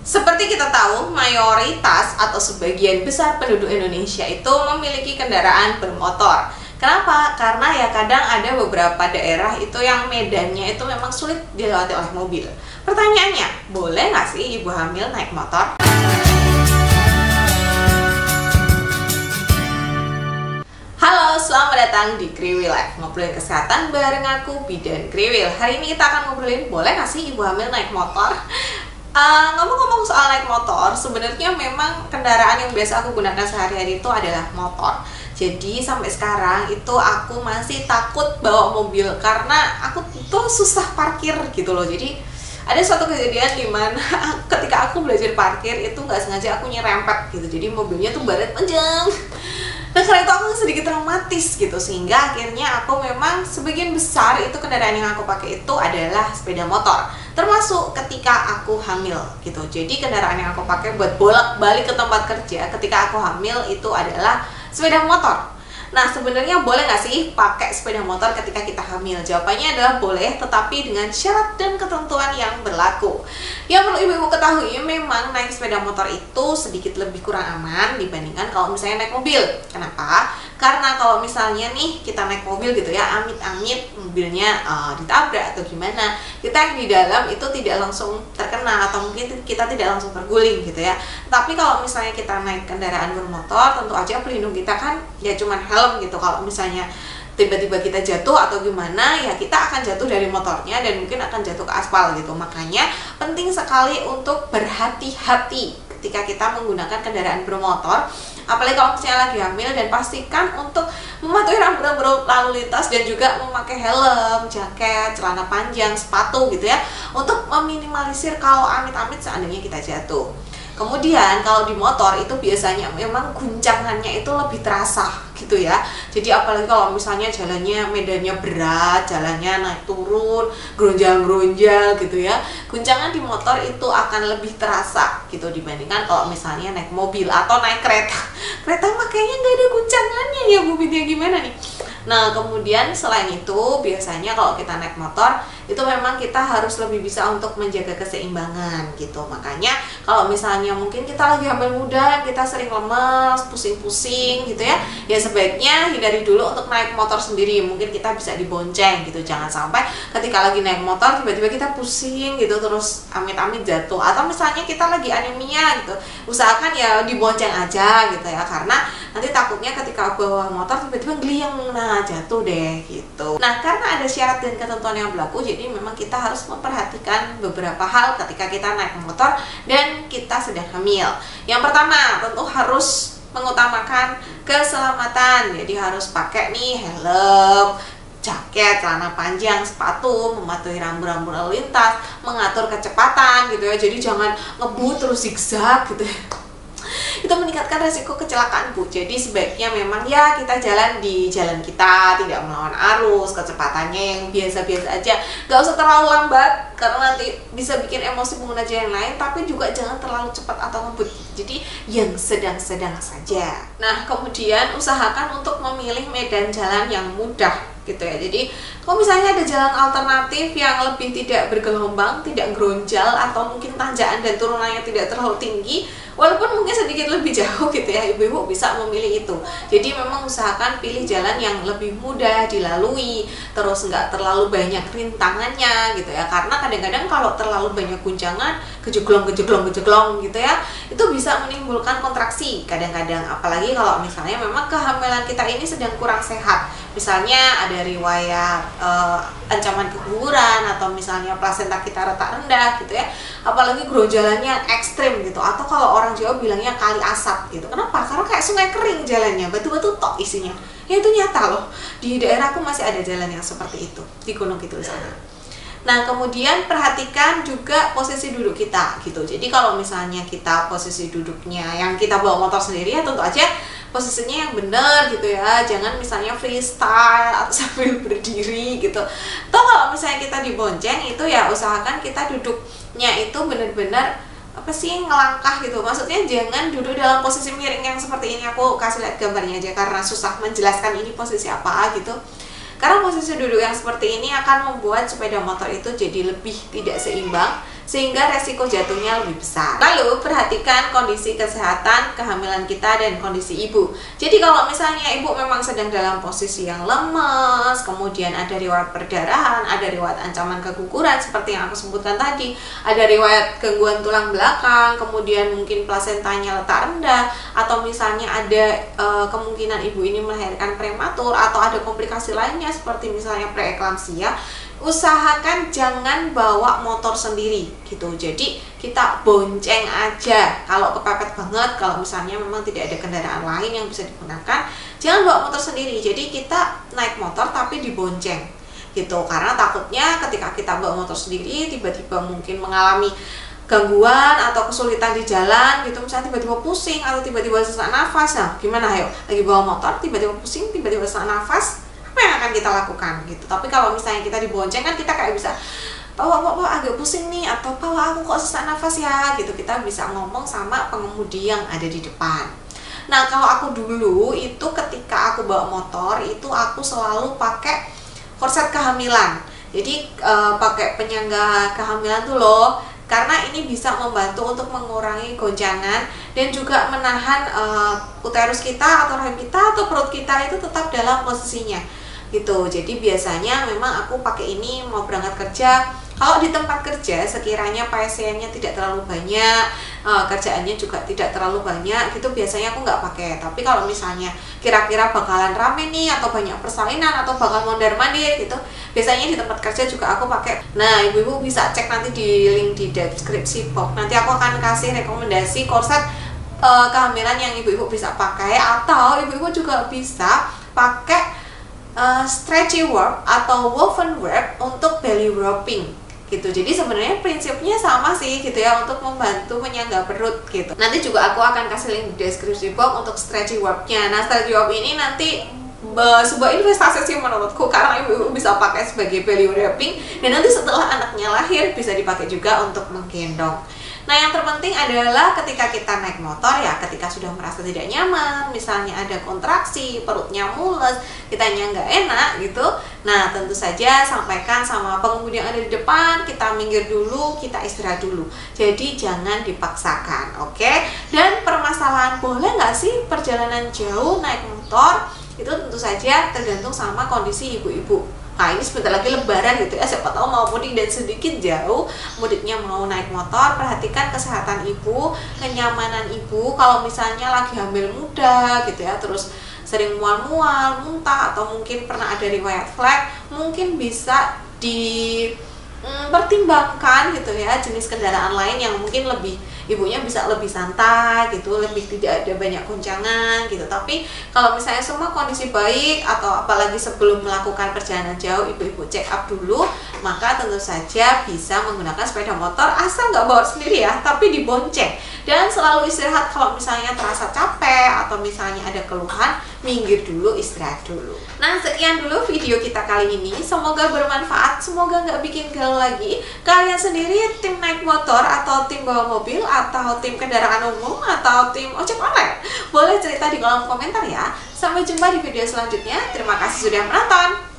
Seperti kita tahu, mayoritas atau sebagian besar penduduk Indonesia itu memiliki kendaraan bermotor. Kenapa? Karena ya kadang ada beberapa daerah itu yang medannya itu memang sulit dilewati oleh mobil. Pertanyaannya, boleh nggak sih ibu hamil naik motor? Halo, selamat datang di Kriwil Life, ngobrolin kesehatan bareng aku, Bidan Kriwil. Hari ini kita akan ngobrolin, boleh nggak sih ibu hamil naik motor? Ngomong-ngomong soal naik motor, sebenarnya memang kendaraan yang biasa aku gunakan sehari-hari itu adalah motor. Jadi sampai sekarang itu aku masih takut bawa mobil karena aku tuh susah parkir gitu loh. Jadi ada suatu kejadian dimana ketika aku belajar parkir itu nggak sengaja aku nyerempet gitu. Jadi mobilnya tuh baret panjang. Nah karena itu aku sedikit traumatis gitu, sehingga akhirnya aku memang sebagian besar itu kendaraan yang aku pakai itu adalah sepeda motor, termasuk ketika aku hamil gitu. Jadi kendaraan yang aku pakai buat bolak-balik ke tempat kerja ketika aku hamil itu adalah sepeda motor. Nah sebenarnya boleh nggak sih pakai sepeda motor ketika kita hamil? Jawabannya adalah boleh, tetapi dengan syarat dan ketentuan yang berlaku. Yang perlu ibu-ibu ketahui, memang naik sepeda motor itu sedikit lebih kurang aman dibandingkan kalau misalnya naik mobil. Kenapa? Karena kalau misalnya nih kita naik mobil gitu ya, amit-amit mobilnya ditabrak atau gimana, kita yang di dalam itu tidak langsung terkena atau mungkin kita tidak langsung terguling gitu ya. Tapi kalau misalnya kita naik kendaraan bermotor, tentu aja pelindung kita kan ya cuman helm gitu. Kalau misalnya tiba-tiba kita jatuh atau gimana, ya kita akan jatuh dari motornya dan mungkin akan jatuh ke aspal gitu. Makanya penting sekali untuk berhati-hati ketika kita menggunakan kendaraan bermotor, apalagi kalau misalnya lagi hamil, dan pastikan untuk mematuhi rambu-rambu lalu lintas dan juga memakai helm, jaket, celana panjang, sepatu gitu ya, untuk meminimalisir kalau amit-amit seandainya kita jatuh. Kemudian kalau di motor itu biasanya memang guncangannya itu lebih terasa gitu ya. Jadi apalagi kalau misalnya jalannya medannya berat, jalannya naik turun, geronjal-geronjal gitu ya, guncangan di motor itu akan lebih terasa gitu dibandingkan kalau misalnya naik mobil atau naik kereta. Kereta mah kayaknya nggak ada guncangannya ya Bu Bintia, gimana nih? Nah kemudian selain itu biasanya kalau kita naik motor itu memang kita harus lebih bisa untuk menjaga keseimbangan gitu. Makanya kalau misalnya mungkin kita lagi hamil muda, kita sering lemes, pusing-pusing gitu ya, ya sebaiknya hindari dulu untuk naik motor sendiri. Mungkin kita bisa dibonceng gitu, jangan sampai ketika lagi naik motor tiba-tiba kita pusing gitu terus amit-amit jatuh. Atau misalnya kita lagi anemia gitu, usahakan ya dibonceng aja gitu ya, karena nanti takutnya ketika bawa motor tiba-tiba geliang, nah jatuh deh gitu. Nah karena ada syarat dan ketentuan yang berlaku, jadi memang kita harus memperhatikan beberapa hal ketika kita naik motor dan kita sedang hamil. Yang pertama tentu harus mengutamakan keselamatan, jadi harus pakai nih helm, jaket, celana panjang, sepatu, mematuhi rambu-rambu lalu lintas, mengatur kecepatan gitu ya, jadi jangan ngebut terus zigzag gitu ya. Itu meningkatkan resiko kecelakaan Bu. Jadi sebaiknya memang ya kita jalan di jalan kita, tidak melawan arus, kecepatannya yang biasa-biasa aja, gak usah terlalu lambat karena nanti bisa bikin emosi pengguna jalan lain, tapi juga jangan terlalu cepat atau ngebut. Jadi yang sedang-sedang saja. Nah kemudian usahakan untuk memilih medan jalan yang mudah gitu ya. Jadi kalau misalnya ada jalan alternatif yang lebih tidak bergelombang, tidak geronjal, atau mungkin tanjakan dan turunannya tidak terlalu tinggi, walaupun mungkin sedikit lebih jauh gitu ya, ibu-ibu bisa memilih itu. Jadi memang usahakan pilih jalan yang lebih mudah dilalui, terus nggak terlalu banyak rintangannya gitu ya, karena kadang-kadang kalau terlalu banyak guncangan, kejeglong gitu ya, itu bisa menimbulkan kontraksi kadang-kadang. Apalagi kalau misalnya memang kehamilan kita ini sedang kurang sehat, misalnya ada riwayat ancaman keguguran, atau misalnya plasenta kita retak rendah gitu ya, apalagi geronjalannya ekstrim gitu, atau kalau orang Jawa bilangnya kali asap gitu. Kenapa? Karena kayak sungai kering jalannya, batu-batu tok isinya. Ya itu nyata loh, di daerahku masih ada jalan yang seperti itu di Gunung Kidul sana. Nah kemudian perhatikan juga posisi duduk kita gitu. Jadi kalau misalnya kita posisi duduknya yang kita bawa motor sendiri, ya tentu aja posisinya yang benar gitu ya, jangan misalnya freestyle atau sambil berdiri gitu. Atau kalau misalnya kita dibonceng itu ya usahakan kita duduknya itu benar-benar apa sih, ngelangkah gitu. Maksudnya jangan duduk dalam posisi miring yang seperti ini. Aku kasih lihat gambarnya aja karena susah menjelaskan ini posisi apa gitu. Karena posisi duduk yang seperti ini akan membuat sepeda motor itu jadi lebih tidak seimbang, sehingga resiko jatuhnya lebih besar. Lalu perhatikan kondisi kesehatan kehamilan kita dan kondisi ibu. Jadi kalau misalnya ibu memang sedang dalam posisi yang lemas, kemudian ada riwayat perdarahan, ada riwayat ancaman keguguran seperti yang aku sebutkan tadi, ada riwayat gangguan tulang belakang, kemudian mungkin plasentanya letak rendah, atau misalnya ada kemungkinan ibu ini melahirkan prematur, atau ada komplikasi lainnya seperti misalnya preeklamsia, usahakan jangan bawa motor sendiri gitu. Jadi kita bonceng aja kalau kepepet banget, kalau misalnya memang tidak ada kendaraan lain yang bisa digunakan, jangan bawa motor sendiri. Jadi kita naik motor tapi dibonceng gitu, karena takutnya ketika kita bawa motor sendiri tiba-tiba mungkin mengalami gangguan atau kesulitan di jalan gitu, misalnya tiba-tiba pusing atau tiba-tiba sesak nafas. Nah gimana, ayo lagi bawa motor tiba-tiba pusing, tiba-tiba sesak nafas, apa yang akan kita lakukan gitu. Tapi kalau misalnya kita dibonceng kan kita kayak bisa, Pak agak pusing nih, atau Pak aku kok sesak nafas ya gitu, kita bisa ngomong sama pengemudi yang ada di depan. Nah kalau aku dulu itu ketika aku bawa motor itu aku selalu pakai korset kehamilan. Jadi pakai penyangga kehamilan tuh loh, karena ini bisa membantu untuk mengurangi goncangan dan juga menahan uterus kita atau rahim kita atau perut kita itu tetap dalam posisinya gitu. Jadi biasanya memang aku pakai ini mau berangkat kerja. Kalau di tempat kerja sekiranya pasiennya tidak terlalu banyak, kerjaannya juga tidak terlalu banyak gitu, biasanya aku nggak pakai. Tapi kalau misalnya kira-kira bakalan rame nih, atau banyak persalinan, atau bakal mondar-mandir gitu, biasanya di tempat kerja juga aku pakai. Nah ibu-ibu bisa cek nanti di link di deskripsi box, nanti aku akan kasih rekomendasi korset kehamilan yang ibu-ibu bisa pakai, atau ibu-ibu juga bisa pakai stretchy warp atau woven warp untuk belly wrapping gitu. Jadi sebenarnya prinsipnya sama sih gitu ya, untuk membantu menyangga perut gitu. Nanti juga aku akan kasih link di deskripsi box untuk stretchy warpnya. Nah stretchy warp ini nanti sebuah investasi sih menurutku, karena ibu bisa pakai sebagai belly wrapping, dan nanti setelah anaknya lahir bisa dipakai juga untuk menggendong. Nah yang terpenting adalah ketika kita naik motor ya, ketika sudah merasa tidak nyaman, misalnya ada kontraksi, perutnya mules, kitanya nggak enak gitu, nah tentu saja sampaikan sama pengemudi yang ada di depan, kita minggir dulu, kita istirahat dulu. Jadi jangan dipaksakan, oke? Dan permasalahan boleh nggak sih perjalanan jauh naik motor, itu tentu saja tergantung sama kondisi ibu-ibu. Nah ini sebentar lagi lebaran gitu ya, siapa tahu mau mudik dan sedikit jauh mudiknya mau naik motor. Perhatikan kesehatan ibu, kenyamanan ibu. Kalau misalnya lagi hamil muda gitu ya, terus sering mual-mual, muntah, atau mungkin pernah ada riwayat flag, mungkin bisa dipertimbangkan gitu ya, jenis kendaraan lain yang mungkin lebih, ibunya bisa lebih santai gitu, lebih tidak ada banyak goncangan gitu. Tapi kalau misalnya semua kondisi baik, atau apalagi sebelum melakukan perjalanan jauh ibu-ibu check up dulu, maka tentu saja bisa menggunakan sepeda motor, asal nggak bawa sendiri ya, tapi dibonceng. Dan selalu istirahat kalau misalnya terasa capek atau misalnya ada keluhan, minggir dulu, istirahat dulu. Nah sekian dulu video kita kali ini, semoga bermanfaat, semoga nggak bikin galau lagi. Kalian sendiri tim naik motor atau tim bawa mobil atau tim kendaraan umum atau tim ojek online? Boleh cerita di kolom komentar ya. Sampai jumpa di video selanjutnya. Terima kasih sudah menonton.